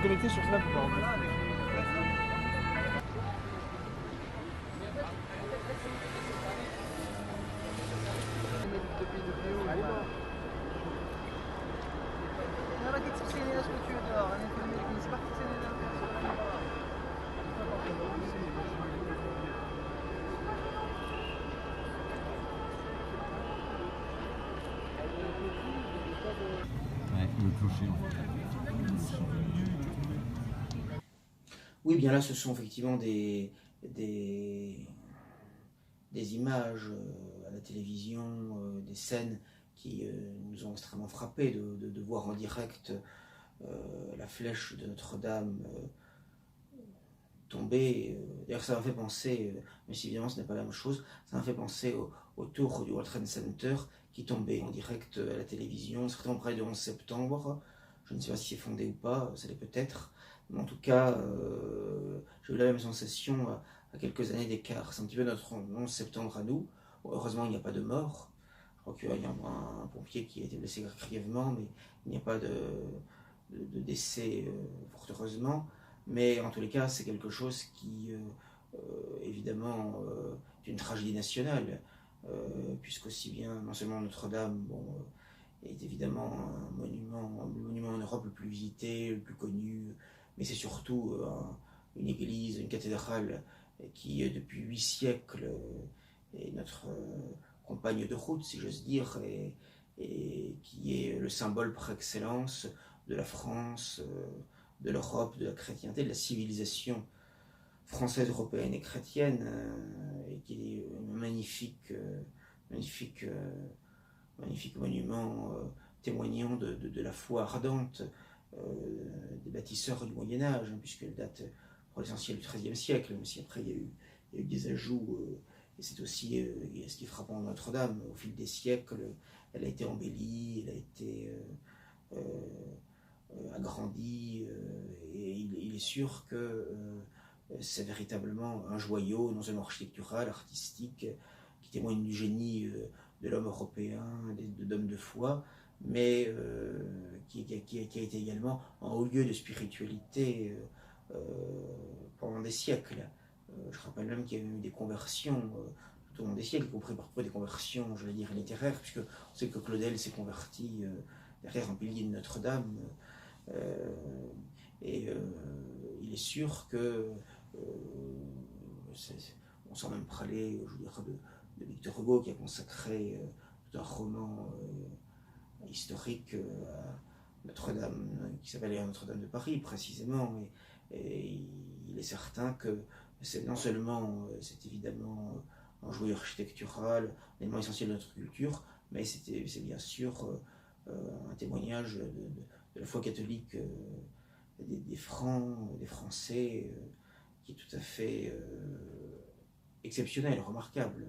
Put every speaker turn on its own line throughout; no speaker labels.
connecté sur Snap ou pas en fait?
Ouais, le clocher en fait.
Oui, bien là, ce sont effectivement des, des images à la télévision, des scènes qui nous ont extrêmement frappés de voir en direct la flèche de Notre-Dame tomber. D'ailleurs, ça m'a fait penser, mais si évidemment ce n'est pas la même chose, ça m'a fait penser au tour du World Trade Center qui tombait en direct à la télévision, certainement près du 11 septembre. Je ne sais pas si c'est fondé ou pas, ça l'est peut-être. Mais en tout cas, j'ai eu la même sensation à quelques années d'écart. C'est un petit peu notre 11 septembre à nous. Bon, heureusement, il n'y a pas de mort. Je crois qu'il y a un pompier qui a été blessé grièvement, mais il n'y a pas de décès, fort heureusement. Mais en tous les cas, c'est quelque chose qui, évidemment, est une tragédie nationale, puisqu'aussi bien, non seulement Notre-Dame, bon, est évidemment le monument en Europe le plus visité, le plus connu, mais c'est surtout une église, une cathédrale qui, depuis 8 siècles, est notre compagne de route, si j'ose dire, et qui est le symbole par excellence de la France, de l'Europe, de la chrétienté, de la civilisation française, européenne et chrétienne, et qui est un magnifique monument témoignant de la foi ardente des bâtisseurs du Moyen-Âge, hein, puisqu'elle date pour l'essentiel du XIIIe siècle, même si après il y a eu des ajouts, et c'est aussi ce qui est frappant de Notre-Dame. Au fil des siècles, elle a été embellie, elle a été agrandie, et il est sûr que c'est véritablement un joyau, non seulement architectural, artistique, qui témoigne du génie de l'homme européen, de l'homme de foi, mais qui a été également un haut lieu de spiritualité pendant des siècles. Je rappelle même qu'il y a eu des conversions tout au long des siècles, y compris parfois des conversions, je vais dire, littéraires, puisque on sait que Claudel s'est converti derrière un pilier de Notre-Dame. Et il est sûr que on sent même parler, je veux dire, de Victor Hugo qui a consacré tout un roman historique à Notre-Dame, qui s'appelait Notre-Dame de Paris précisément, et il est certain que c'est non seulement, c'est évidemment un joyau architectural, un élément essentiel de notre culture, mais c'est bien sûr un témoignage de la foi catholique des Francs, des Français, qui est tout à fait exceptionnel, remarquable.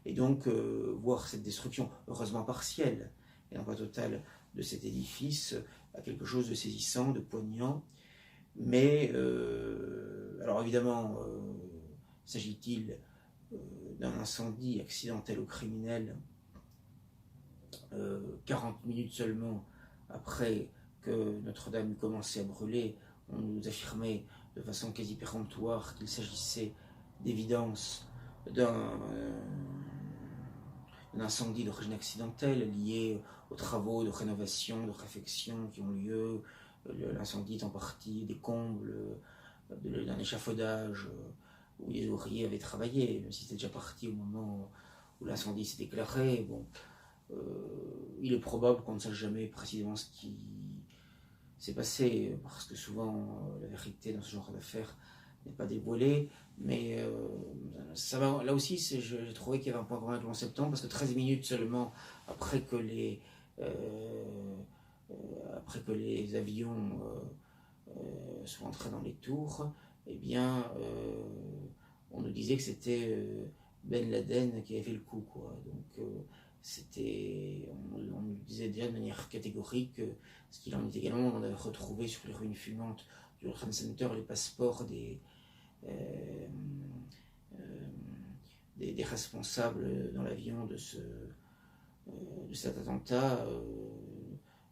Et donc, voir cette destruction, heureusement partielle, et non pas totale, de cet édifice, a quelque chose de saisissant, de poignant. Mais, alors évidemment, s'agit-il d'un incendie accidentel ou criminel 40 minutes seulement après que Notre-Dame commençait à brûler, on nous affirmait de façon quasi péremptoire qu'il s'agissait d'évidence d'un incendie d'origine accidentelle lié aux travaux de rénovation, de réfection qui ont lieu. L'incendie est en partie des combles d'un échafaudage où les ouvriers avaient travaillé, même si c'était déjà parti au moment où l'incendie s'est déclaré. Bon, il est probable qu'on ne sache jamais précisément ce qui s'est passé, parce que souvent la vérité dans ce genre d'affaires n'est pas dévoilée, mais ça va, là aussi j'ai trouvé qu'il y avait un point commun avec le 11 septembre, parce que 13 minutes seulement après que les avions soient entrés dans les tours, eh bien on nous disait que c'était Ben Laden qui avait fait le coup, quoi. Donc on nous disait déjà de manière catégorique, ce qu'il en est également, on avait retrouvé sur les ruines fumantes du World Trade Center les passeports des responsables dans l'avion de cet attentat.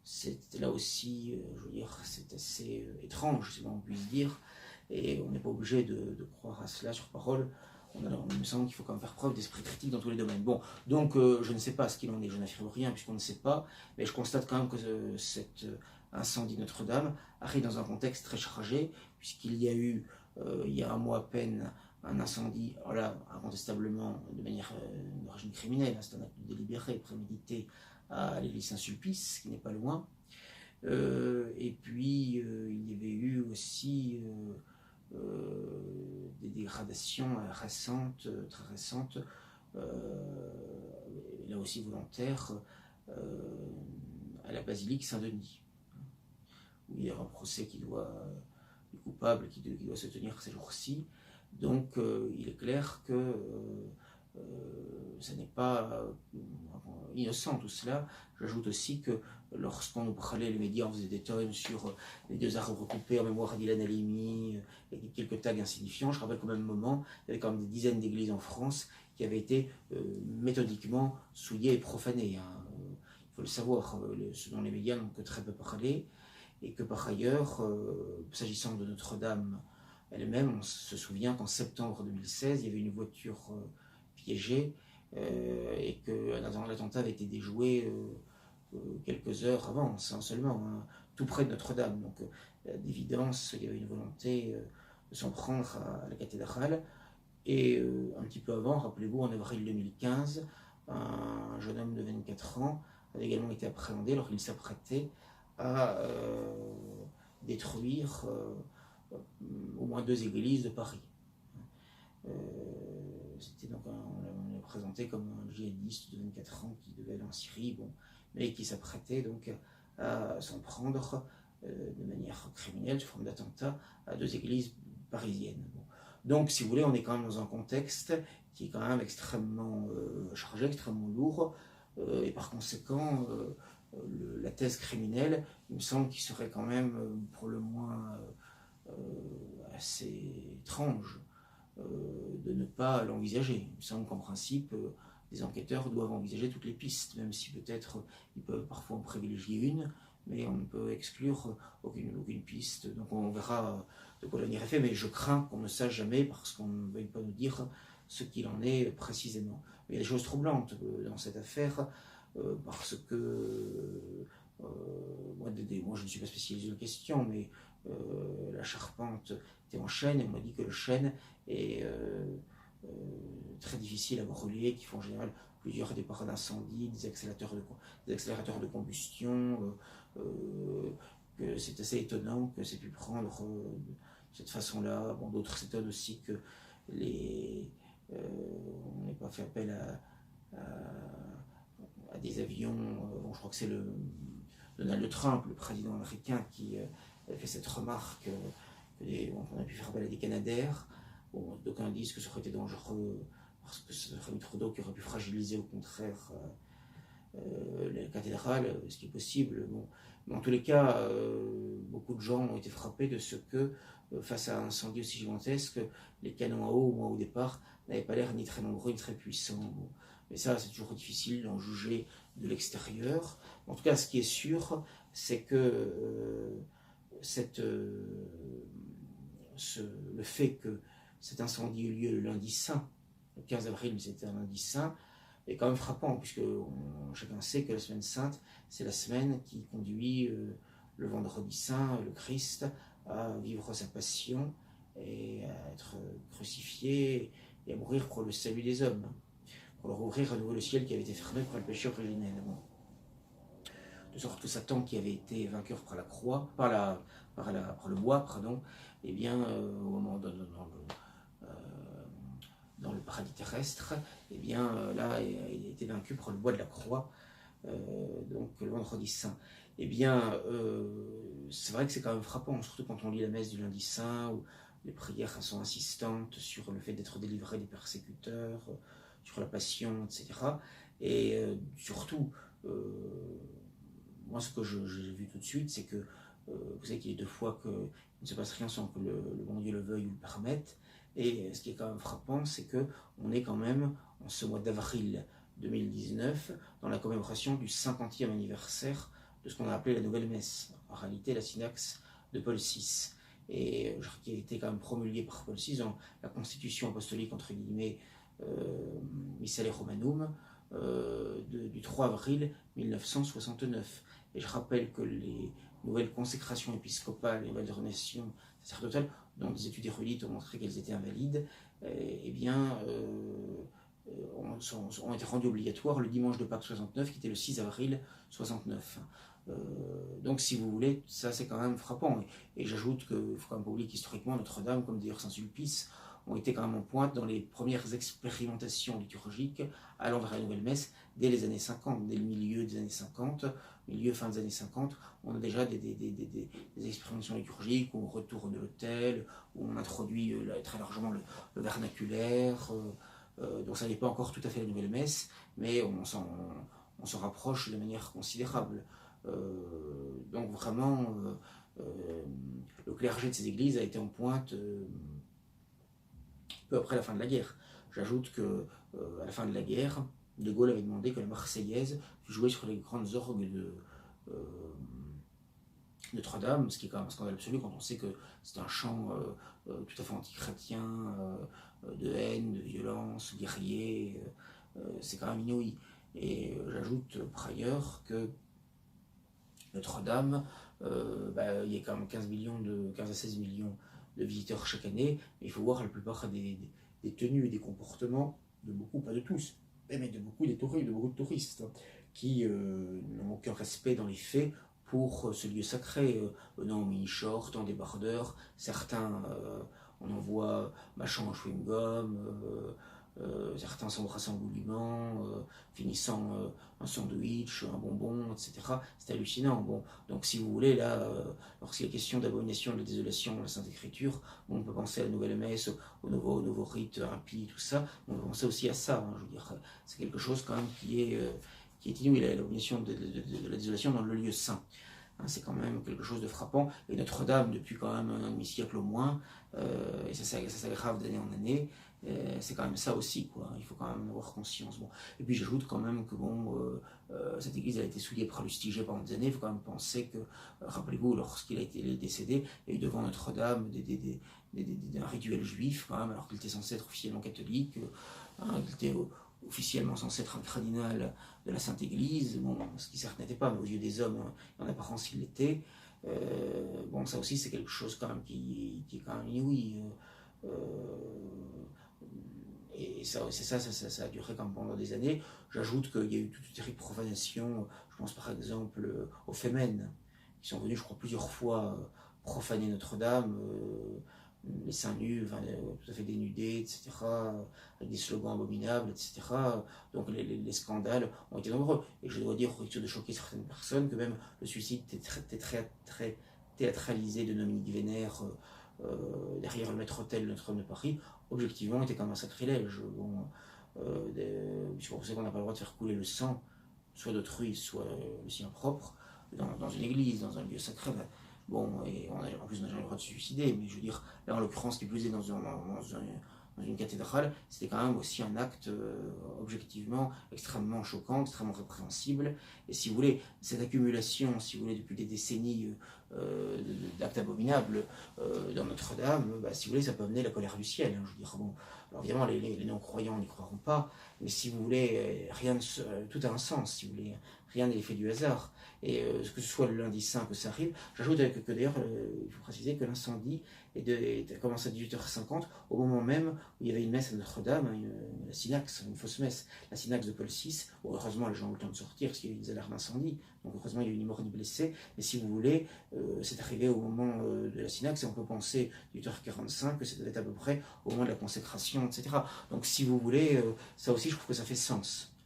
c'est là aussi, je veux dire, c'est assez étrange, si l'on puisse dire, et on n'est pas obligé de croire à cela sur parole. Il me semble qu'il faut quand même faire preuve d'esprit critique dans tous les domaines. Bon, donc je ne sais pas ce qu'il en est, je n'affirme rien puisqu'on ne sait pas, mais je constate quand même que cet incendie Notre-Dame arrive dans un contexte très chargé, puisqu'il y a eu, il y a un mois à peine, un incendie, voilà, incontestablement de manière d'origine criminelle, c'est un acte délibéré, prémédité à l'église Saint-Sulpice, qui n'est pas loin. Et puis il y avait eu aussi des dégradations récentes, très récentes, là aussi volontaires, à la basilique Saint-Denis, où il y a un procès qui doit, du coupable qui doit se tenir ces jours-ci. Donc il est clair que ça n'est pas innocent tout cela. J'ajoute aussi que lorsqu'on nous parlait, les médias, on faisait des tonnes sur les 2 arbres coupés en mémoire d'Ilan Halimi et quelques tags insignifiants. Je rappelle qu'au même moment, il y avait quand même des dizaines d'églises en France qui avaient été méthodiquement souillées et profanées. Il faut le savoir, ce dont les médias n'ont que très peu parlé, et que par ailleurs, s'agissant de Notre-Dame elle-même, on se souvient qu'en septembre 2016, il y avait une voiture piégée et que l'attentat avait été déjoué quelques heures avant, seulement, tout près de Notre-Dame. Donc, d'évidence, il y avait une volonté de s'en prendre à la cathédrale. Et un petit peu avant, rappelez-vous, en avril 2015, un jeune homme de 24 ans avait également été appréhendé alors qu'il s'apprêtait à détruire au moins 2 églises de Paris. C'était donc on l'a présenté comme un djihadiste de 24 ans qui devait aller en Syrie, bon, mais qui s'apprêtait donc à s'en prendre de manière criminelle, sous forme d'attentat, à 2 églises parisiennes. Bon. Donc, si vous voulez, on est quand même dans un contexte qui est quand même extrêmement chargé, extrêmement lourd, et par conséquent, la thèse criminelle, il me semble qu'il serait quand même pour le moins assez étrange de ne pas l'envisager. Il me semble qu'en principe, les enquêteurs doivent envisager toutes les pistes, même si peut-être ils peuvent parfois en privilégier une, mais on ne peut exclure aucune piste. Donc on verra de quoi l'avenir est fait, mais je crains qu'on ne sache jamais parce qu'on ne veuille pas nous dire ce qu'il en est précisément. Mais il y a des choses troublantes dans cette affaire, parce que moi je ne suis pas spécialisé en question, mais la charpente était en chêne, et on m'a dit que le chêne est très difficile à brûler, qui font en général plusieurs départs d'incendie, des accélérateurs de combustion, que c'est assez étonnant que c'est pu prendre de cette façon-là. Bon, d'autres s'étonnent aussi que on n'ait pas fait appel à des avions. Bon, je crois que c'est Donald Trump, le président américain, qui a fait cette remarque qu'on a pu faire appel à des Canadair. Bon, d'aucuns disent que ça aurait été dangereux parce que ce serait mis trop d'eau qui aurait pu fragiliser au contraire la cathédrale, ce qui est possible. Bon. Mais en tous les cas, beaucoup de gens ont été frappés de ce que, face à un incendie aussi gigantesque, les canons à eau, au moins au départ, n'avaient pas l'air ni très nombreux ni très puissants. Bon. Mais ça, c'est toujours difficile d'en juger de l'extérieur. En tout cas, ce qui est sûr, c'est que le fait que cet incendie eut lieu le lundi saint, le 15 avril, mais c'était un lundi saint, est quand même frappant, puisque chacun sait que la semaine sainte, c'est la semaine qui conduit le vendredi saint, le Christ, à vivre sa passion et à être crucifié et à mourir pour le salut des hommes, pour leur ouvrir à nouveau le ciel qui avait été fermé par le péché originel. Bon. De sorte que Satan, qui avait été vainqueur par la croix, par le bois, pardon, eh bien, au moment dans le paradis terrestre, eh bien, là, il a été vaincu par le bois de la croix, donc le vendredi saint. Eh bien, c'est vrai que c'est quand même frappant, surtout quand on lit la messe du lundi saint, où les prières sont insistantes sur le fait d'être délivré des persécuteurs, sur la passion, etc. Et surtout, moi, ce que j'ai vu tout de suite, c'est que vous savez qu'il y a 2 fois qu'il ne se passe rien sans que le bon Dieu le veuille ou le permette. Et ce qui est quand même frappant, c'est qu'on est quand même, en ce mois d'avril 2019, dans la commémoration du 50e anniversaire de ce qu'on a appelé la Nouvelle Messe, en réalité la synaxe de Paul VI, et qui a été quand même promulguée par Paul VI dans la constitution apostolique, entre guillemets, Missale Romanum, du 3 avril 1969. Et je rappelle que les nouvelles consécrations épiscopales, les nouvelles ordinations sacerdotales, dont des études érudites ont montré qu'elles étaient invalides, eh bien, ont été rendues obligatoires le dimanche de Pâques 69, qui était le 6 avril 69. Donc, si vous voulez, ça c'est quand même frappant. Et j'ajoute qu'il ne faut quand même pas oublier qu'historiquement, Notre-Dame, comme d'ailleurs Saint-Sulpice, ont été quand même en pointe dans les premières expérimentations liturgiques allant vers la Nouvelle Messe dès les années 50, dès le milieu des années 50, fin des années 50, on a déjà des expérimentations liturgiques où on retourne de l'autel, où on introduit très largement le vernaculaire, donc ça n'est pas encore tout à fait la Nouvelle Messe, mais on s'en rapproche de manière considérable. Donc vraiment, le clergé de ces églises a été en pointe peu après la fin de la guerre. J'ajoute que à la fin de la guerre, De Gaulle avait demandé que la Marseillaise fût jouée sur les grandes orgues de Notre-Dame, ce qui est quand même un scandale absolu quand on sait que c'est un chant tout à fait anti-chrétien, de haine, de violence, guerrier, c'est quand même inouï. Et j'ajoute par ailleurs que Notre-Dame, il y a quand même 15 à 16 millions de visiteurs chaque année, mais il faut voir la plupart des tenues et des comportements de beaucoup, pas de tous, mais de beaucoup de touristes, qui n'ont aucun respect dans les faits pour ce lieu sacré, venant en mini-short, en débardeur. Certains, on en voit mâchant un chewing-gum, certains s'embrassant goulûment, finissant un sandwich, un bonbon, etc. C'est hallucinant. Bon, donc si vous voulez, là, lorsqu'il est question d'abomination, de la désolation, de la Sainte Écriture, on peut penser à la Nouvelle Messe, au nouveau rite impie, tout ça, on peut penser aussi à ça. Je veux dire, c'est quelque chose quand même qui est inouï, l'abomination de la désolation dans le lieu saint. C'est quand même quelque chose de frappant. Et Notre-Dame, depuis quand même un demi-siècle au moins, et ça s'aggrave d'année en année, c'est quand même ça aussi, quoi. Il faut quand même avoir conscience. Bon. Et puis j'ajoute quand même que cette église a été souillée par Lustiger pendant des années. Il faut quand même penser que, rappelez-vous, lorsqu'il a été décédé, il y a eu devant Notre-Dame un rituel juif, quand même, alors qu'il était censé être officiellement catholique, qu'il était officiellement censé être un cardinal de la Sainte Église, bon, ce qui certes n'était pas, mais aux yeux des hommes, en apparence il l'était. Bon, ça aussi c'est quelque chose quand même qui est quand même inouï. Et ça a duré quand même pendant des années. J'ajoute qu'il y a eu toute une série de profanations, je pense par exemple aux Femen, qui sont venus, je crois, plusieurs fois profaner Notre-Dame, les seins nus, tout à fait dénudés, etc., avec des slogans abominables, etc. Donc les scandales ont été nombreux. Et je dois dire, au risque de choquer certaines personnes, que même le suicide était très théâtralisé de Dominique Vénère derrière le maître-autel de Notre-Dame de Paris, objectivement, était comme un sacrilège. Puisqu'on sait qu'on n'a pas le droit de faire couler le sang, soit d'autrui, soit le sien propre, dans une église, dans un lieu sacré. Bon, et en plus on n'a jamais le droit de se suicider, mais je veux dire, là en l'occurrence, qui plus est dans une cathédrale, c'était quand même aussi un acte objectivement extrêmement choquant, extrêmement répréhensible. Et si vous voulez, cette accumulation, si vous voulez, depuis des décennies d'actes abominables dans Notre-Dame, si vous voulez, ça peut amener la colère du ciel. Je veux dire, bon, alors évidemment, les non-croyants n'y croiront pas, mais si vous voulez, tout a un sens, si vous voulez, rien n'est l'effet du hasard. Et que ce soit le lundi saint que ça arrive, j'ajoute que d'ailleurs, il faut préciser que l'incendie a commencé à 18h50, au moment même où il y avait une messe à Notre-Dame, la synaxe, une fausse messe, la synaxe de Paul VI, où heureusement les gens ont eu le temps de sortir parce qu'il y a eu des alarmes d'incendie, donc heureusement il y a eu ni mort ni blessé, mais si vous voulez, c'est arrivé au moment de la synaxe, et on peut penser 18h45 que c'était à peu près au moment de la consécration, etc. Donc si vous voulez, ça aussi je trouve que ça fait sens,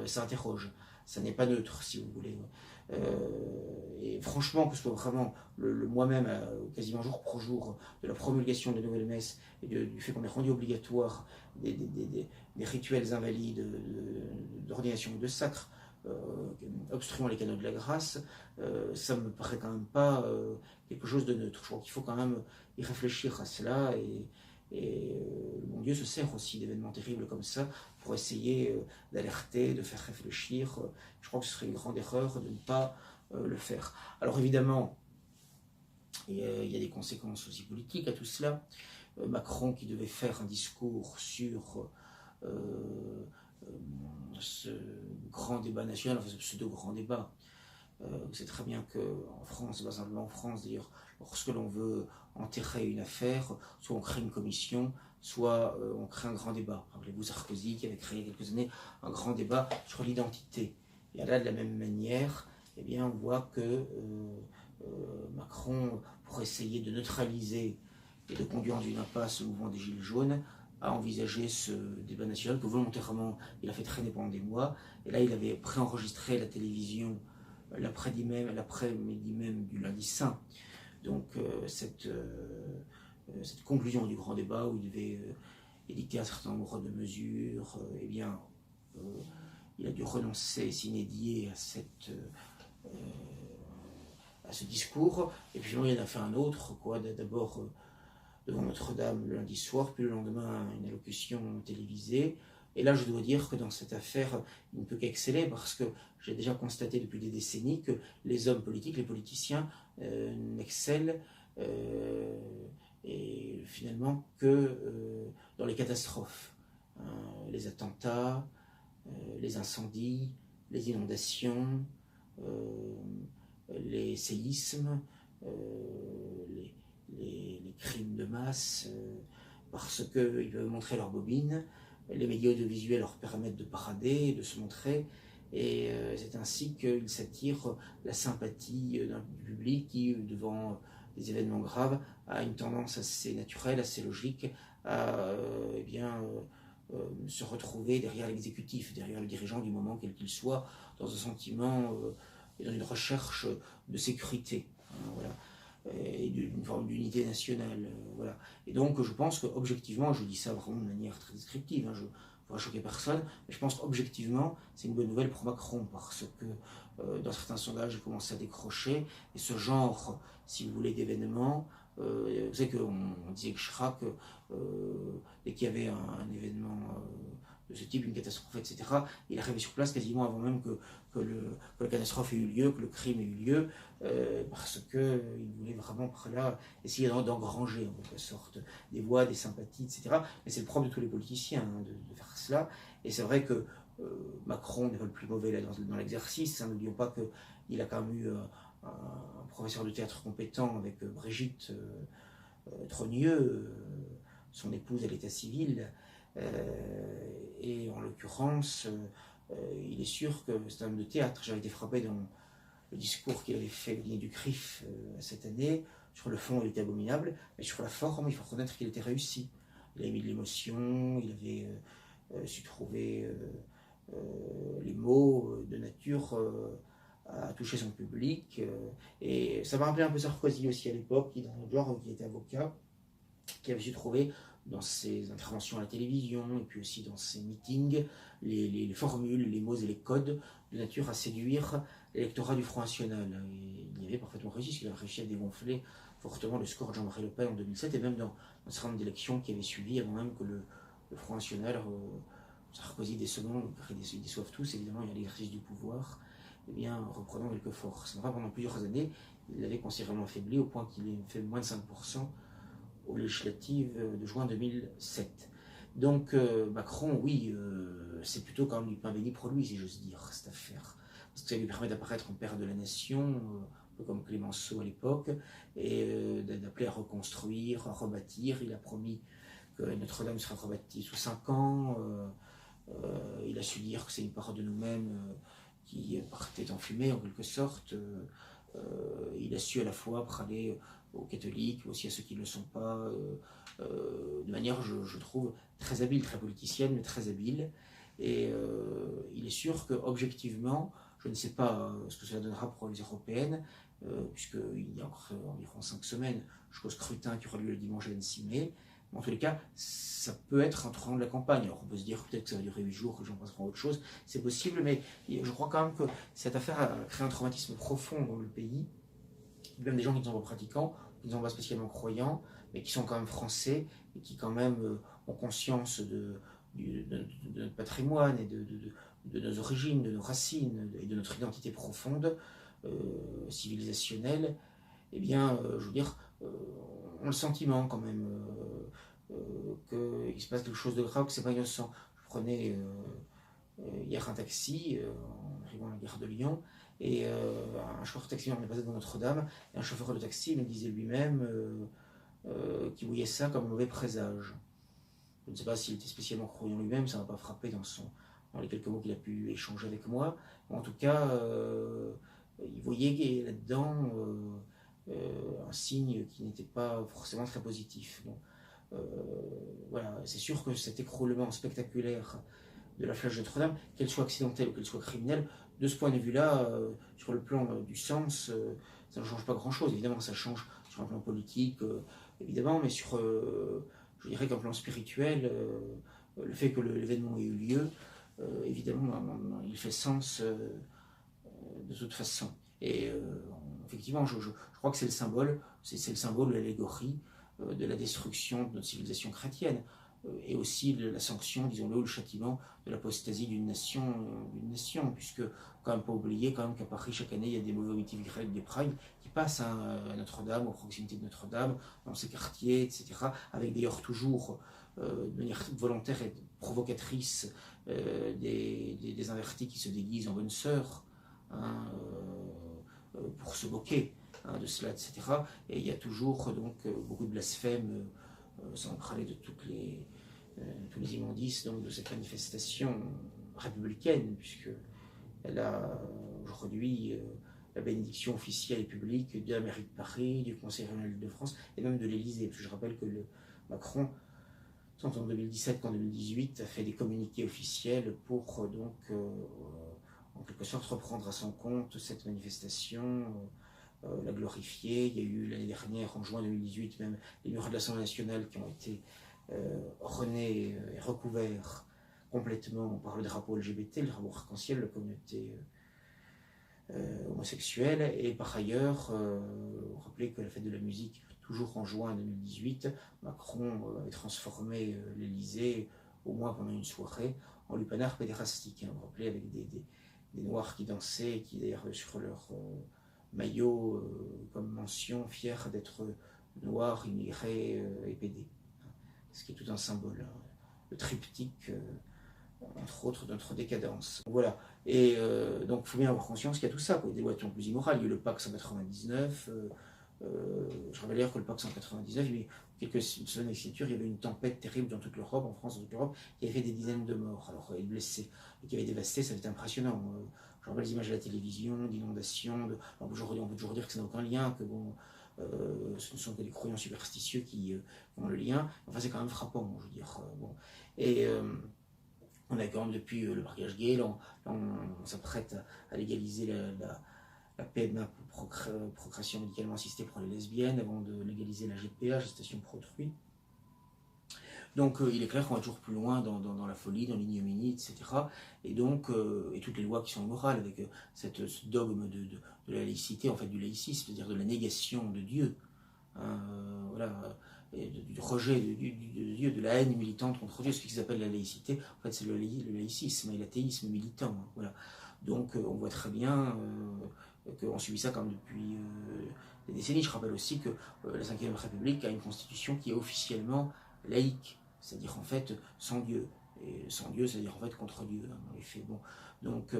ça interroge, ça n'est pas neutre si vous voulez. Et franchement, que ce soit vraiment le moi-même, quasiment jour pour jour, de la promulgation de la nouvelle messe et du fait qu'on ait rendu obligatoire des rituels invalides d'ordination ou de sacre, obstruant les canaux de la grâce, ça me paraît quand même pas quelque chose de neutre. Je crois qu'il faut quand même y réfléchir à cela et le bon Dieu se sert aussi d'événements terribles comme ça pour essayer d'alerter, de faire réfléchir. Je crois que ce serait une grande erreur de ne pas le faire. Alors évidemment, il y a des conséquences aussi politiques à tout cela. Macron qui devait faire un discours sur ce grand débat national, enfin ce pseudo-grand débat. Vous savez très bien qu'en France, pas simplement en France d'ailleurs, lorsque l'on veut enterrer une affaire, soit on crée une commission, soit on crée un grand débat. Rappelez-vous Sarkozy qui avait créé il y a quelques années un grand débat sur l'identité. Et là, de la même manière, eh bien, on voit que Macron, pour essayer de neutraliser et de conduire dans une impasse le mouvement des Gilets jaunes, a envisagé ce débat national que volontairement il a fait traîner pendant des mois. Et là, il avait préenregistré à la télévision l'après-midi même du lundi saint. Donc cette conclusion du grand débat où il devait édicter un certain nombre de mesures, eh bien, il a dû renoncer sine die à ce discours. Et puis il en a fait un autre, quoi. D'abord devant Notre-Dame le lundi soir, puis le lendemain une allocution télévisée. Et là, je dois dire que dans cette affaire, il ne peut qu'exceller parce que j'ai déjà constaté depuis des décennies que les hommes politiques, les politiciens, n'excellent et finalement que dans les catastrophes. Les attentats, les incendies, les inondations, les séismes, les crimes de masse, parce qu'ils peuvent montrer leurs bobines. Les médias audiovisuels leur permettent de parader, de se montrer, et c'est ainsi qu'ils s'attirent la sympathie d'un public qui, devant des événements graves, a une tendance assez naturelle, assez logique à se retrouver derrière l'exécutif, derrière le dirigeant du moment, quel qu'il soit, dans un sentiment et dans une recherche de sécurité. Voilà. Et d'une forme d'unité nationale. Voilà. Et donc je pense qu'objectivement, je dis ça vraiment de manière très descriptive, je ne pourrais choquer personne, mais je pense qu'objectivement, c'est une bonne nouvelle pour Macron, parce que dans certains sondages, il commence à décrocher, et ce genre, si vous voulez, d'événements, vous savez qu'on disait que Chirac, dès qu'il y avait un événement de ce type, une catastrophe, etc., il arrivait sur place quasiment avant même que la catastrophe ait eu lieu, que le crime ait eu lieu, parce qu'il voulait vraiment par là essayer d'engranger en quelque sorte des voix, des sympathies, etc. Mais c'est le propre de tous les politiciens de faire cela. Et c'est vrai que Macron n'est pas le plus mauvais là, dans l'exercice. N'oublions pas qu'il a quand même eu un professeur de théâtre compétent avec Brigitte Trogneux, son épouse à l'état civil. Et en l'occurrence, il est sûr que c'est un homme de théâtre. J'avais été frappé dans le discours qu'il avait fait au dîner du CRIF cette année. Sur le fond, il était abominable, mais sur la forme, il faut reconnaître qu'il était réussi. Il avait mis de l'émotion, il avait su trouver les mots de nature à toucher son public. Et ça m'a rappelé un peu Sarkozy aussi à l'époque, qui, dans notre genre, qui était avocat, qui avait su trouver dans ses interventions à la télévision et puis aussi dans ses meetings les formules, les mots et les codes de nature à séduire l'électorat du Front National. Et il y avait parfaitement réussi, parce qu'il avait réussi à dégonfler fortement le score de Jean-Marie Le Pen en 2007 et même dans un certain nombre d'élections qui avaient suivi avant même que le Front National, Sarkozy décevant, ils déçoivent tous évidemment, il y a l'exercice du pouvoir, eh bien, reprenant quelques forces. Enfin, pendant plusieurs années, il l'avait considérablement affaibli au point qu'il ait fait moins de 5% aux législatives de juin 2007. Donc Macron, oui, c'est plutôt quand même du pain béni pour lui, si j'ose dire, cette affaire. Parce que ça lui permet d'apparaître en père de la nation, un peu comme Clémenceau à l'époque, et d'appeler à reconstruire, à rebâtir. Il a promis que Notre-Dame sera rebâtie sous 5 ans. Il a su dire que c'est une part de nous-mêmes qui partait en fumée, en quelque sorte. Il a su à la fois parler aux catholiques, aussi à ceux qui ne le sont pas, de manière, je trouve, très habile, très politicienne, mais très habile. Et il est sûr qu'objectivement, je ne sais pas ce que cela donnera pour les européennes, puisqu'il y a encore environ 5 semaines jusqu'au scrutin qui aura lieu le dimanche 26 mai. Mais en tous les cas, ça peut être un tournant de la campagne. Alors on peut se dire peut-être que ça va durer 8 jours, que les gens passeront à autre chose, c'est possible, mais je crois quand même que cette affaire a créé un traumatisme profond dans le pays. Même des gens qui ne sont pas pratiquants, qui ne sont pas spécialement croyants, mais qui sont quand même français et qui quand même ont conscience de notre patrimoine et de nos origines, de nos racines et de notre identité profonde, civilisationnelle, eh bien, je veux dire, on a le sentiment quand même qu'il se passe quelque chose de grave, que c'est pas innocent. Je prenais hier un taxi en arrivant à la gare de Lyon, et un chauffeur de taxi m'est passé devant Notre-Dame, et un chauffeur de taxi me disait lui-même qu'il voyait ça comme un mauvais présage. Je ne sais pas s'il était spécialement croyant lui-même, ça ne m'a pas frappé dans les quelques mots qu'il a pu échanger avec moi. En tout cas, il voyait là-dedans un signe qui n'était pas forcément très positif. Bon, voilà, c'est sûr que cet écroulement spectaculaire de la flèche de Notre-Dame, qu'elle soit accidentelle ou qu'elle soit criminelle, de ce point de vue-là, sur le plan du sens, ça ne change pas grand-chose. Évidemment, ça change sur un plan politique, évidemment, mais sur, je dirais qu'un plan spirituel, le fait que l'événement ait eu lieu, évidemment, il fait sens de toute façon. Et effectivement, je crois que c'est le symbole, c'est le symbole, l'allégorie de la destruction de notre civilisation chrétienne, et aussi de la sanction, disons-le, ou le châtiment de l'apostasie d'une nation, puisque quand même pas oublier quand même qu'à Paris chaque année il y a des motifs grecs, des primes qui passent à Notre-Dame, aux proximités de Notre-Dame, dans ces quartiers, etc., avec d'ailleurs toujours de manière volontaire et provocatrice des invertis qui se déguisent en bonnes sœurs, hein, pour se moquer de cela, etc. Et il y a toujours donc beaucoup de blasphèmes, sans parler de tous les immondices donc, de cette manifestation républicaine, puisque elle a aujourd'hui la bénédiction officielle et publique de la mairie de Paris, du Conseil régional de France et même de l'Élysée. Parce que je rappelle que Macron, tant en 2017 qu'en 2018, a fait des communiqués officiels pour donc en quelque sorte reprendre à son compte cette manifestation, la glorifier. Il y a eu l'année dernière, en juin 2018, même les murs de l'Assemblée nationale qui ont été renés et recouverts complètement par le drapeau LGBT, le drapeau arc-en-ciel de la communauté homosexuelle. Et par ailleurs, rappelez que la fête de la musique, toujours en juin 2018, Macron avait transformé l'Élysée, au moins pendant une soirée, en lupanar pédérastique. Hein, vous vous rappelez, avec des Noirs qui dansaient, qui d'ailleurs sur leur maillot, comme mention, fiers d'être noirs, immigrés et pédés. Ce qui est tout un symbole. Hein. Le triptyque, entre autres, de notre décadence. Voilà. Et donc, il faut bien avoir conscience qu'il y a tout ça, quoi. Des lois plus immorales. Il y a eu le Pacte 199. Je rappelle d'ailleurs que le Pacte 199, il y a eu quelques semaines d'écriture, il y avait une tempête terrible dans toute l'Europe, en France, dans toute l'Europe, qui avait fait des dizaines de morts, alors, et de blessés, et qui avait dévasté, ça avait été impressionnant. Je rappelle les images à la télévision, d'inondations. Aujourd'hui, on peut toujours dire que ça n'a aucun lien, que bon, ce ne sont que des croyants superstitieux qui ont le lien. Enfin, c'est quand même frappant, je veux dire. Bon. Et on a quand même, depuis le mariage gay, là, on s'apprête à légaliser la PMA, procréation médicalement assistée pour les lesbiennes, avant de légaliser la GPA, gestation pour autrui. Donc il est clair qu'on va toujours plus loin dans la folie, dans l'ignominie, etc. Et donc, et toutes les lois qui sont immorales, avec ce dogme de la laïcité, en fait du laïcisme, c'est-à-dire de la négation de Dieu, voilà, et du rejet de Dieu, de la haine militante contre Dieu, ce qu'ils appellent la laïcité, en fait c'est le laïcisme et l'athéisme militant, hein, voilà. Donc on voit très bien qu'on subit ça comme depuis des décennies. Je rappelle aussi que la Ve République a une constitution qui est officiellement laïque, c'est-à-dire en fait sans Dieu. Et sans Dieu, c'est-à-dire en fait contre Dieu, hein, dans les faits. Bon. Donc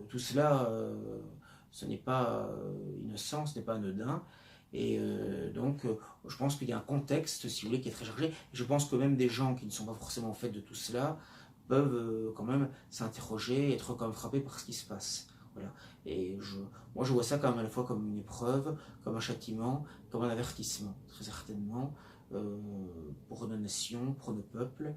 tout cela, ce n'est pas innocent, ce n'est pas anodin. Et donc, je pense qu'il y a un contexte, si vous voulez, qui est très chargé. Je pense que même des gens qui ne sont pas forcément faits de tout cela peuvent quand même s'interroger, être quand même frappés par ce qui se passe. Voilà. Et moi, je vois ça quand même à la fois comme une épreuve, comme un châtiment, comme un avertissement, très certainement, pour nos nations, pour nos peuples.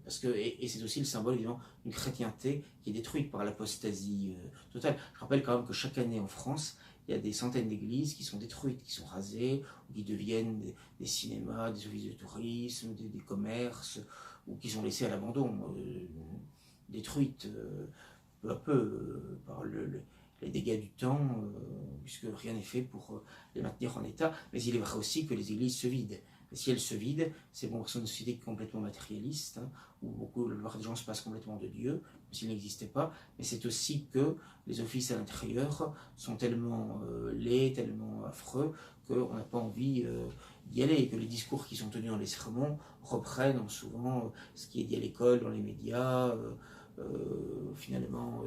Parce que, et c'est aussi le symbole évidemment d'une chrétienté qui est détruite par l'apostasie totale. Je rappelle quand même que chaque année en France, il y a des centaines d'églises qui sont détruites, qui sont rasées, ou qui deviennent des cinémas, des offices de tourisme, des commerces, ou qui sont laissées à l'abandon, détruites peu à peu par les dégâts du temps, puisque rien n'est fait pour les maintenir en état. Mais il est vrai aussi que les églises se vident. Et si elle se vide, c'est bon, c'est une société complètement matérialiste, hein, où beaucoup, la plupart des gens se passent complètement de Dieu, s'il n'existait pas, mais c'est aussi que les offices à l'intérieur sont tellement laids, tellement affreux, qu'on n'a pas envie d'y aller, et que les discours qui sont tenus dans les sermons reprennent souvent ce qui est dit à l'école, dans les médias, finalement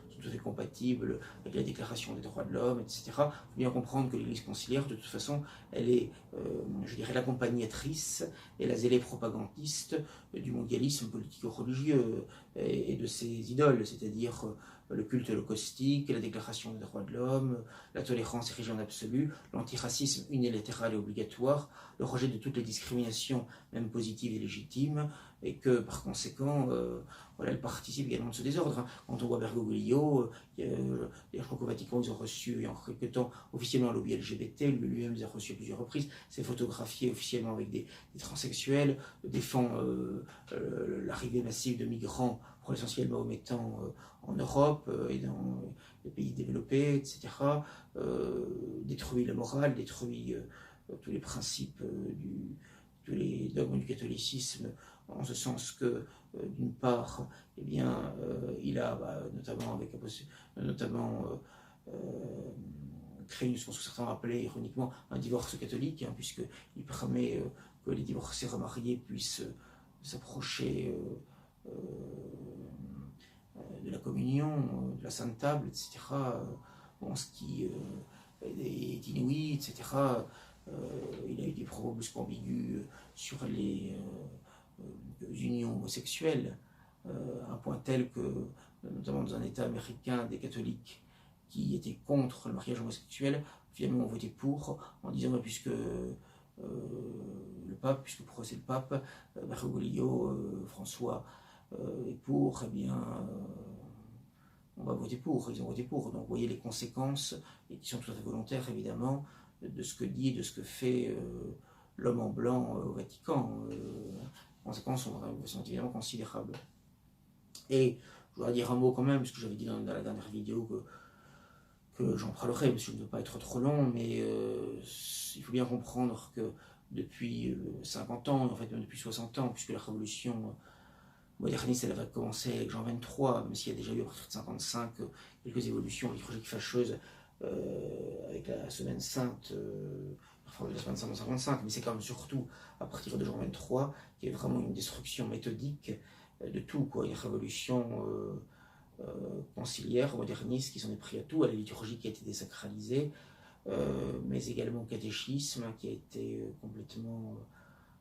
sont tout à fait compatibles avec la déclaration des droits de l'homme, etc. Il faut bien comprendre que l'Église conciliaire, de toute façon, elle est, je dirais, l'accompagnatrice et la zélée propagandiste du mondialisme politico-religieux et de ses idoles, c'est-à-dire le culte holocaustique, la déclaration des droits de l'homme, la tolérance érigée en absolu, l'antiracisme unilatéral et obligatoire, le rejet de toutes les discriminations, même positives et légitimes, et que par conséquent, voilà, elle participe également de ce désordre. Quand on voit Bergoglio, je crois qu'au Vatican, ils ont reçu, il y a quelques temps, officiellement un lobby LGBT, lui-même les a reçus à plusieurs reprises, s'est photographié officiellement avec des transsexuels, défend l'arrivée massive de migrants, pour l'essentiel mahométans, en Europe et dans les pays développés, etc. Détruit la morale, détruit tous les principes, tous les dogmes du catholicisme, en ce sens que, d'une part, eh bien, il a, notamment avec créé ce que certains appelaient ironiquement un divorce catholique, hein, puisqu'il permet que les divorcés remariés puissent s'approcher de la communion, de la Sainte Table, etc. Bon, ce qui est inouï, etc. Il a eu des propos plus qu'ambigus sur les unions homosexuelles, à un point tel que, notamment dans un État américain, des catholiques qui étaient contre le mariage homosexuel, finalement ont voté pour, en disant puisque le pape, puisque c'est le pape, Bergoglio, François est pour, eh bien on va voter pour, ils ont voté pour. Donc vous voyez les conséquences, et qui sont tout à fait volontaires évidemment, de ce que dit et de ce que fait l'homme en blanc au Vatican. Les conséquences sont évidemment considérables. Et je voudrais dire un mot quand même, puisque j'avais dit dans la dernière vidéo que j'en parlerai, parce que je ne veux pas être trop long, mais il faut bien comprendre que depuis 50 ans, en fait même depuis 60 ans, puisque la révolution moderniste, elle va commencer avec Jean 23, même s'il y a déjà eu à partir de 55 quelques évolutions liturgiques fâcheuses avec la Semaine Sainte, la Semaine Sainte en 55, mais c'est quand même surtout à partir de Jean 23 qu'il y a vraiment une destruction méthodique de tout, quoi, une révolution conciliaire, moderniste, qui s'en est pris à tout, à la liturgie qui a été désacralisée, mais également au catéchisme qui a été complètement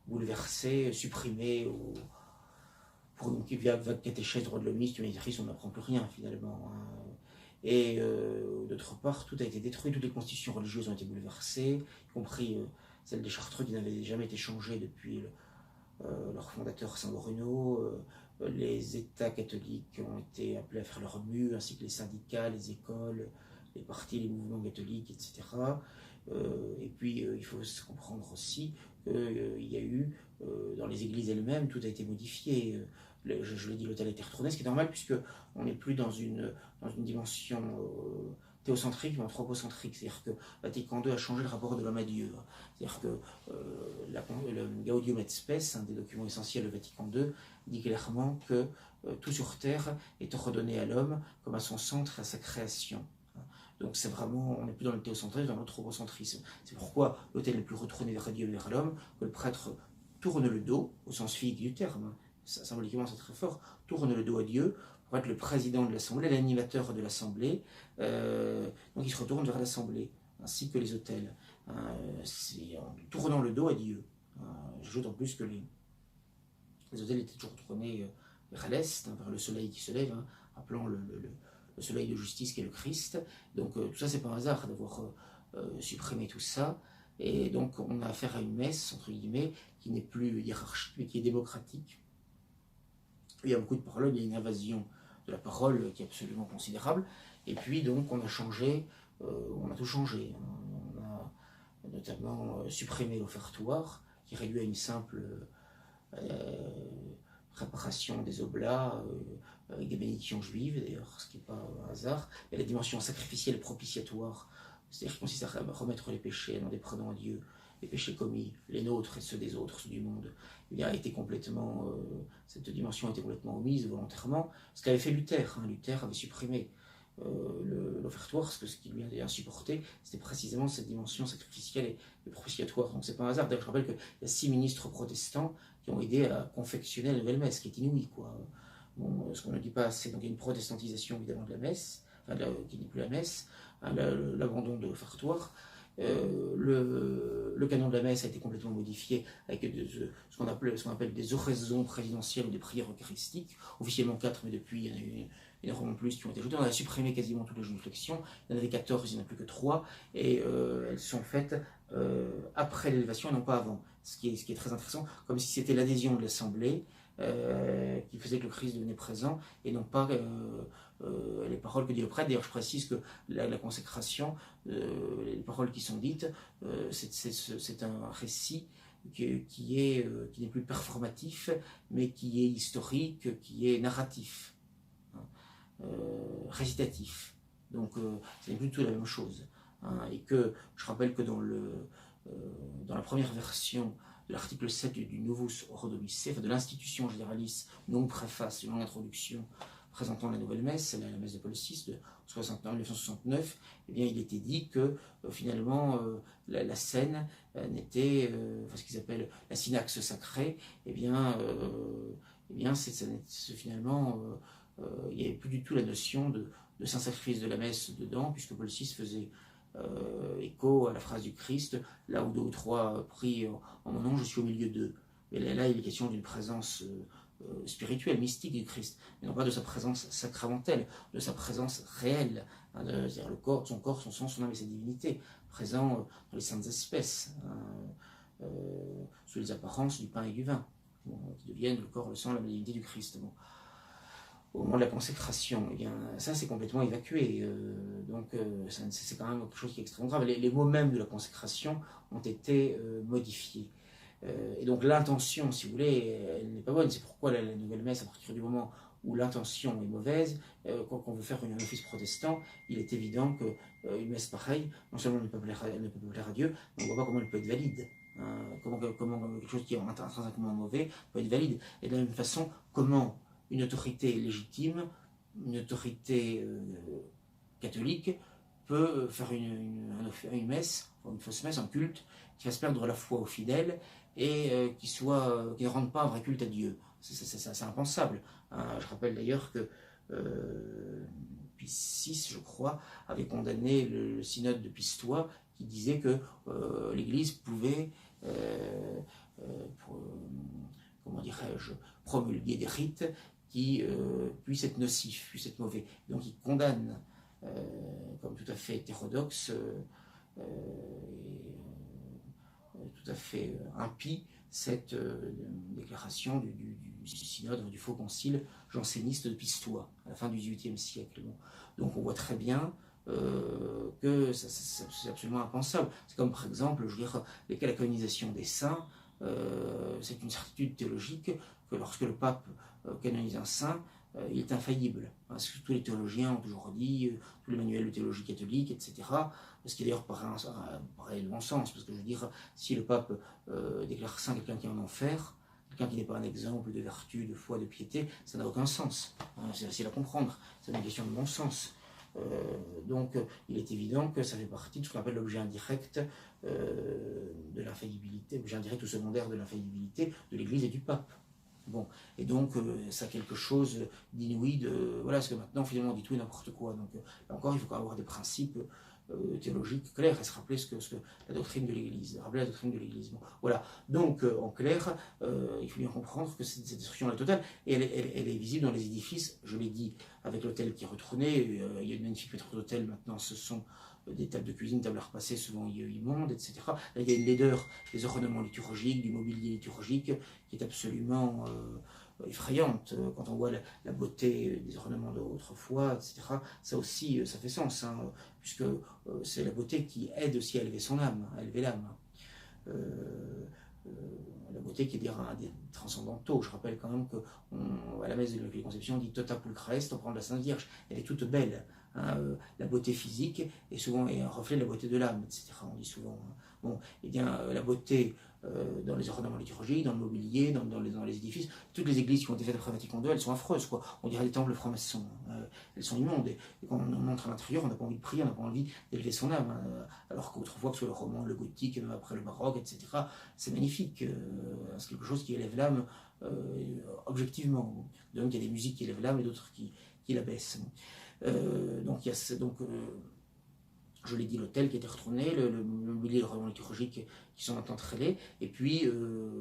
bouleversé, supprimé pour une vague catéchèse, droit de l'hommiste, humanitarisme, on n'apprend plus rien finalement. Hein. Et d'autre part, tout a été détruit, toutes les constitutions religieuses ont été bouleversées, y compris celles des Chartreux qui n'avaient jamais été changées depuis leur fondateur Saint Bruno. Les États catholiques ont été appelés à faire leur mue, ainsi que les syndicats, les écoles, les partis, les mouvements catholiques, etc. Et puis il faut se comprendre aussi qu'il y a eu, dans les églises elles-mêmes, tout a été modifié. Je l'ai dit, l'autel a été retourné, ce qui est normal, puisqu'on n'est plus dans une dimension théocentrique, mais anthropocentrique. C'est-à-dire que Vatican II a changé le rapport de l'homme à Dieu. C'est-à-dire que le Gaudium et Spes, un des documents essentiels du Vatican II, dit clairement que tout sur Terre est redonné à l'homme comme à son centre, à sa création. Donc c'est vraiment, on n'est plus dans le théocentrisme, dans l'anthropocentrisme. C'est pourquoi l'autel n'est plus retourné vers Dieu, vers l'homme, que le prêtre tourne le dos, au sens physique du terme, symboliquement c'est très fort, tourne le dos à Dieu pour être le président de l'Assemblée, l'animateur de l'Assemblée, donc il se retourne vers l'Assemblée, ainsi que les autels, c'est en tournant le dos à Dieu. J'ajoute en plus que les autels étaient toujours tournés vers l'Est, vers le soleil qui se lève, appelant le soleil de justice qui est le Christ. Donc tout ça c'est pas un hasard d'avoir supprimé tout ça. Et donc on a affaire à une messe, entre guillemets, qui n'est plus hiérarchique, mais qui est démocratique. Il y a beaucoup de paroles, il y a une invasion de la parole qui est absolument considérable. Et puis donc on a changé, on a tout changé. On a notamment supprimé l'offertoire, qui réduit à une simple préparation des oblats, avec des bénédictions juives d'ailleurs, ce qui n'est pas un hasard. Il y a la dimension sacrificielle propitiatoire, c'est-à-dire qui consiste à remettre les péchés en les prenant à Dieu, les péchés commis, les nôtres et ceux des autres, ceux du monde, eh bien, cette dimension a été complètement omise volontairement. Ce qu'avait fait Luther, Luther avait supprimé l'offertoire, parce que ce qui lui avait insupporté, c'était précisément cette dimension sacrificielle et propitiatoire. Donc c'est pas un hasard. D'ailleurs, je rappelle qu'il y a 6 ministres protestants qui ont aidé à confectionner la nouvelle messe, qui est inouïe, quoi. Bon, ce qu'on ne dit pas, c'est donc il y a une protestantisation évidemment de la messe, qui n'est plus la messe, l'abandon de l'offertoire. Le canon de la messe a été complètement modifié avec ce qu'on appelle des oraisons présidentielles ou des prières eucharistiques, officiellement 4, mais depuis il y en a eu énormément plus qui ont été ajoutées. On a supprimé quasiment toutes les génuflexions, il y en avait 14, il n'y en a plus que 3, et elles sont faites après l'élévation et non pas avant, ce qui est très intéressant, comme si c'était l'adhésion de l'Assemblée qui faisait que le Christ devenait présent, et non pas les paroles que dit le prêtre. D'ailleurs, je précise que la consécration, les paroles qui sont dites, c'est un récit qui n'est plus performatif, mais qui est historique, qui est narratif, récitatif. Donc, ce n'est plus du tout la même chose. Et que je rappelle que dans la première version de l'article 7 du Novus Ordo Missae, de l'institution généraliste, non préface, non introduction, présentant la nouvelle messe, la messe de Paul VI de 1969, eh bien, il était dit que finalement la scène n'était, ce qu'ils appellent la synaxe sacrée, finalement il n'y avait plus du tout la notion de saint-sacrifice de la messe dedans, puisque Paul VI faisait écho à la phrase du Christ, là où 2 ou 3 prient en mon nom, je suis au milieu d'eux. Et là, il est question d'une présence spirituelle, mystique du Christ, mais non pas de sa présence sacramentelle, de sa présence réelle, c'est-à-dire son corps, son sang, son âme et sa divinité, présent dans les saintes espèces, sous les apparences du pain et du vin, qui deviennent le corps, le sang, la divinité du Christ. Bon. Au moment de la consécration, eh bien, ça c'est complètement évacué, c'est quand même quelque chose qui est extrêmement grave. Les mots mêmes de la consécration ont été modifiés. Et donc l'intention, si vous voulez, elle n'est pas bonne. C'est pourquoi la nouvelle messe, à partir du moment où l'intention est mauvaise, quand on veut faire un office protestant, il est évident qu'une messe pareille, non seulement ne peut plaire à Dieu, mais on ne voit pas comment elle peut être valide. Comment quelque chose qui est intrinsèquement mauvais peut être valide. Et de la même façon, comment une autorité légitime, une autorité catholique, peut faire une messe, une fausse messe, un culte, qui fasse perdre la foi aux fidèles et qui ne rende pas un vrai culte à Dieu. C'est impensable. Je rappelle d'ailleurs que Pie VI, je crois, avait condamné le synode de Pistoie, qui disait que l'Église pouvait, comment dirais-je, promulguer des rites qui puissent être nocifs, puissent être mauvais. Donc il condamne comme tout à fait hétérodoxe tout à fait impie cette déclaration du synode, du faux concile janséniste de Pistoie, à la fin du XVIIIe siècle. Bon. Donc on voit très bien que c'est absolument impensable. C'est comme par exemple, je veux dire, la canonisation des saints, c'est une certitude théologique que lorsque le pape canonise un saint, il est infaillible. Parce que tous les théologiens ont toujours dit, tous les manuels de théologie catholique, etc., ce qui d'ailleurs paraît le bon sens, parce que je veux dire, si le pape déclare saint quelqu'un qui est en enfer, quelqu'un qui n'est pas un exemple de vertu, de foi, de piété, ça n'a aucun sens. C'est facile à comprendre, c'est une question de bon sens. Donc il est évident que ça fait partie de ce qu'on appelle l'objet indirect de l'infaillibilité, l'objet indirect ou secondaire de l'infaillibilité de l'Église et du pape. Bon, et donc ça a quelque chose d'inouï voilà, parce que maintenant finalement on dit tout et n'importe quoi. Donc là encore, il faut quand même avoir des principes théologiques clairs et se rappeler ce que la doctrine de l'Église, rappeler la doctrine de l'Église. Bon, voilà. Donc en clair, il faut bien comprendre que cette destruction est totale et elle est visible dans les édifices. Je l'ai dit avec l'autel qui est retourné. Il y a une magnifique maître d'hôtel maintenant. Ce sont des tables de cuisine, tables à repasser, souvent immondes, etc. Là, il y a une laideur des ornements liturgiques, du mobilier liturgique, qui est absolument effrayante. Quand on voit la beauté des ornements d'autrefois, etc., ça aussi, ça fait sens, puisque c'est la beauté qui aide aussi à élever son âme, à élever l'âme. La beauté qui est des transcendantaux. Je rappelle quand même qu'à la messe de l'Immaculée Conception, on dit Tota pulcra est, on prend de la Sainte Vierge. Elle est toute belle. hein, la beauté physique est souvent un reflet de la beauté de l'âme, etc. On dit souvent. Hein. Bon, eh bien, la beauté dans les ornements liturgiques, dans le mobilier, dans les édifices, toutes les églises qui ont été faites après Vatican II, elles sont affreuses, quoi. On dirait les temples francs-maçons. Elles sont immondes. Et quand on entre à l'intérieur, on n'a pas envie de prier, on n'a pas envie d'élever son âme. Hein, alors qu'autrefois, que ce soit le roman, le gothique, même après le baroque, etc., c'est magnifique. C'est quelque chose qui élève l'âme objectivement. Donc il y a des musiques qui élèvent l'âme et d'autres qui la baissent. Donc il y a je l'ai dit, l'autel qui a été retourné, le mobilier, le roman liturgique qui sont maintenant très laids, et puis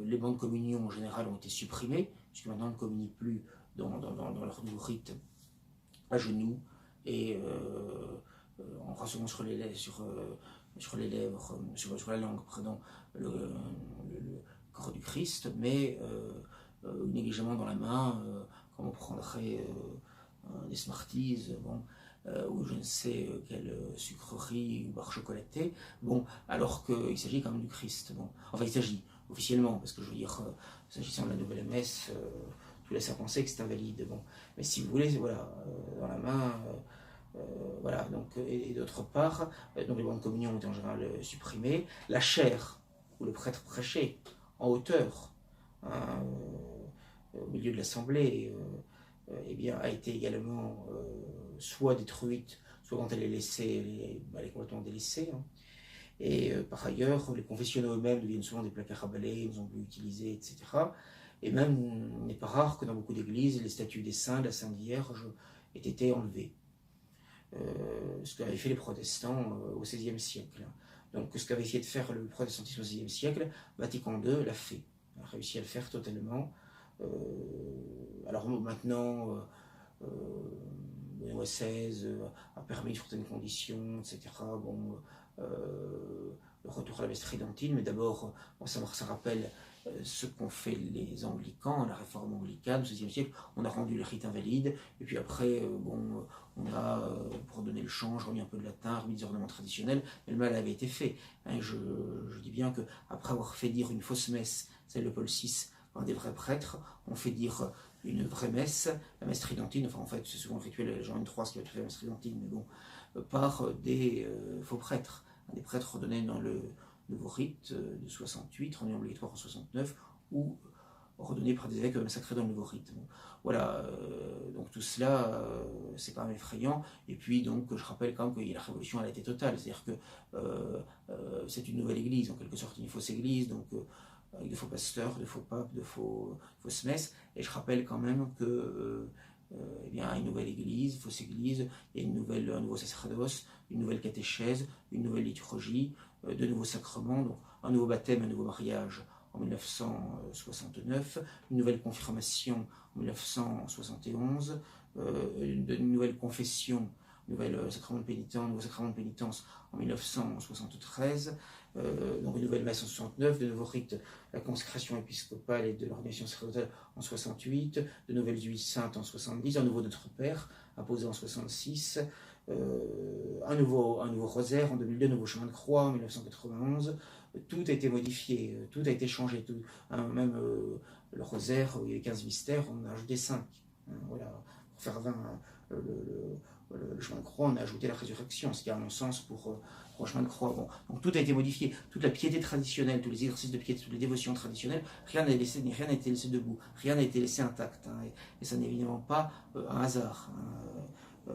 les bancs de communion en général ont été supprimés, puisque maintenant on ne communie plus dans leur nouveau rite à genoux et en rassurant sur les lèvres, sur la langue, pardon, le corps du Christ, mais négligemment dans la main, comme on prendrait des Smarties, bon, ou je ne sais quelle sucrerie ou barre chocolatée, bon, alors qu'il s'agit quand même du Christ. Bon. Enfin, il s'agit officiellement, parce que je veux dire, s'agissant de la nouvelle messe, tout laisse à penser que c'est invalide. Bon. Mais si vous voulez, voilà, dans la main, voilà, donc, et d'autre part, donc les bancs de communion ont été en général supprimés. La chaire, où le prêtre prêchait, en hauteur, hein, au milieu de l'assemblée, eh bien, a été également soit détruite, soit quand elle est laissée, elle est complètement délaissée. Hein. Et par ailleurs, les confessionnaux eux-mêmes deviennent souvent des placards à balai, ils ont pu utiliser, etc. Et même, il n'est pas rare que dans beaucoup d'églises, les statues des saints, de la Sainte Vierge, aient été enlevées. Ce qu'avaient fait les protestants au XVIe siècle. Donc, ce qu'avait essayé de faire le protestantisme au XVIe siècle, Vatican II l'a fait, a réussi à le faire totalement. Alors maintenant, Benoît XVI a permis certaines conditions, etc. Bon, le retour à la messe tridentine, mais d'abord, bon, ça rappelle ce qu'ont fait les anglicans, la réforme anglicane au XVIe siècle. On a rendu le rite invalide, et puis après, bon, on a, pour donner le change, remis un peu de latin, remis des ornements traditionnels, mais le mal avait été fait. Hein, je dis bien qu'après avoir fait dire une fausse messe, celle de Paul VI, par des vrais prêtres, on fait dire une vraie messe, la messe tridentine, enfin en fait c'est souvent le rituel Jean XXIII qui va faire la messe tridentine, mais bon, par des faux prêtres, des prêtres redonnés dans le nouveau rite de 68, rendu obligatoire en 69, ou redonnés par des évêques massacrés dans le nouveau rite. Bon, voilà, donc tout cela, c'est pas effrayant, et puis donc je rappelle quand même que la révolution elle a été totale, c'est-à-dire que c'est une nouvelle église, en quelque sorte une fausse église, donc avec de faux pasteurs, de faux papes, de fausses messes. Et je rappelle quand même que eh bien, une nouvelle église, fausse église, il y a un nouveau sacerdoce, une nouvelle catéchèse, une nouvelle liturgie, de nouveaux sacrements, donc un nouveau baptême, un nouveau mariage en 1969, une nouvelle confirmation en 1971, une nouvelle confession, nouveau sacrement de pénitence en 1973, donc une nouvelle messe en 69, de nouveaux rites, la consécration épiscopale et de l'ordination sacerdotale en 68, de nouvelles huiles saintes en 70, un nouveau Notre Père apposé en 66, un nouveau rosaire en 2002, un nouveau chemin de croix en 1991. Tout a été modifié, tout a été changé, tout, hein, même le rosaire, où il y avait 15 mystères, on en a ajouté 5. Hein, voilà, pour faire 20, le chemin de croix, on a ajouté la résurrection, ce qui a un sens pour le chemin de croix. Bon, donc tout a été modifié, toute la piété traditionnelle, tous les exercices de piété, toutes les dévotions traditionnelles, rien n'a été laissé debout, rien n'a été laissé intact. Hein, et ça n'est évidemment pas un hasard. Hein,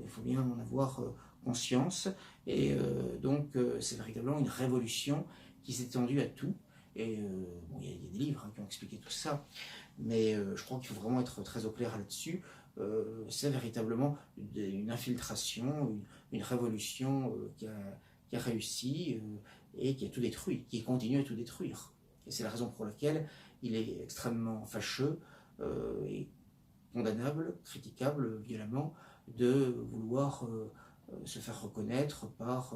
il faut bien en avoir conscience. Et donc c'est véritablement une révolution qui s'est étendue à tout. Et bon, il y a des livres hein, qui ont expliqué tout ça, mais je crois qu'il faut vraiment être très au clair là-dessus. C'est véritablement une infiltration, une révolution qui a réussi et qui a tout détruit, qui continue à tout détruire. Et c'est la raison pour laquelle il est extrêmement fâcheux et condamnable, critiquable violemment, de vouloir se faire reconnaître par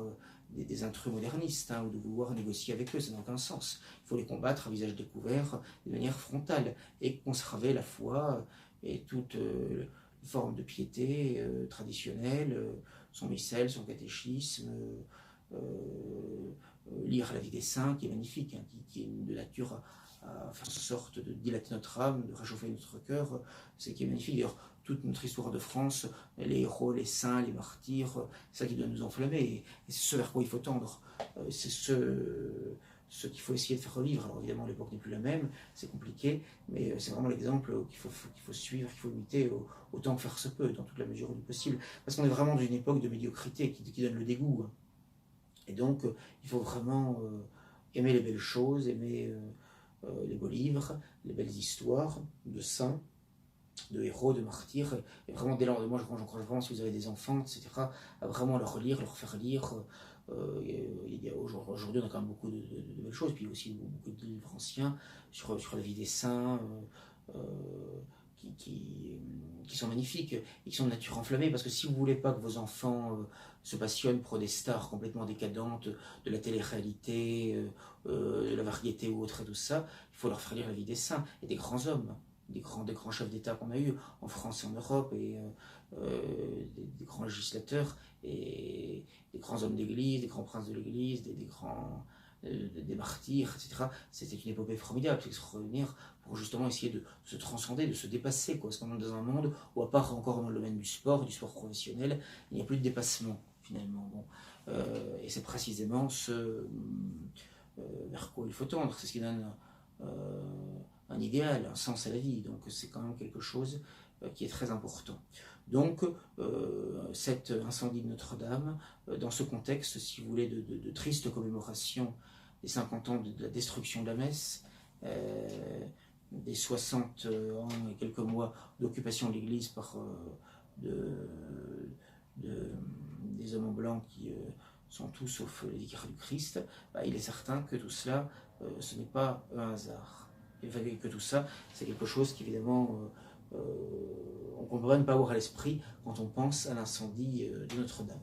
des intrus modernistes, hein, ou de vouloir négocier avec eux, ça n'a aucun sens. Il faut les combattre à visage découvert, de manière frontale, et conserver la foi et toute forme de piété traditionnelle, son missel, son catéchisme, lire la vie des saints, qui est magnifique, hein, qui est de nature à faire en sorte de dilater notre âme, de réchauffer notre cœur, c'est qui est magnifique. D'ailleurs, toute notre histoire de France, les héros, les saints, les martyrs, c'est ça qui doit nous enflammer, et c'est ce vers quoi il faut tendre, c'est ce qu'il faut essayer de faire revivre. Alors évidemment, l'époque n'est plus la même, c'est compliqué, mais c'est vraiment l'exemple qu'il faut suivre, qu'il faut imiter autant que faire se peut, dans toute la mesure du possible. Parce qu'on est vraiment dans une époque de médiocrité qui donne le dégoût. Et donc, il faut vraiment aimer les belles choses, aimer les beaux livres, les belles histoires de saints, de héros, de martyrs, et vraiment dès lors, moi j'encourage vraiment, si vous avez des enfants, etc., à vraiment leur lire, leur faire lire. Aujourd'hui on a quand même beaucoup de belles choses, puis aussi beaucoup de livres anciens sur la vie des saints, qui sont magnifiques et qui sont de nature enflammée, parce que si vous ne voulez pas que vos enfants se passionnent pour des stars complètement décadentes, de la télé-réalité, de la variété ou autre et tout ça, il faut leur faire lire la vie des saints et des grands hommes, des grands chefs d'État qu'on a eu en France et en Europe, et des grands législateurs, et des grands hommes d'église, des grands princes de l'église, des martyrs, etc. C'était une épopée formidable, extraordinaire, pour justement essayer de se transcender, de se dépasser, quoi. Parce qu'on est dans un monde où, à part encore dans le domaine du sport professionnel, il n'y a plus de dépassement, finalement. Bon. Et c'est précisément vers quoi il faut tendre, c'est ce qui donne un idéal, un sens à la vie, donc c'est quand même quelque chose qui est très important. Donc, cet incendie de Notre-Dame, dans ce contexte, si vous voulez, de triste commémoration des 50 ans de la destruction de la messe, des 60 ans et quelques mois d'occupation de l'Église par des hommes en blanc qui sont tous sauf les vicaires du Christ, il est certain que tout cela, ce n'est pas un hasard. Et que tout ça, c'est quelque chose qu'évidemment, on ne peut pas ne pas avoir à l'esprit quand on pense à l'incendie de Notre-Dame.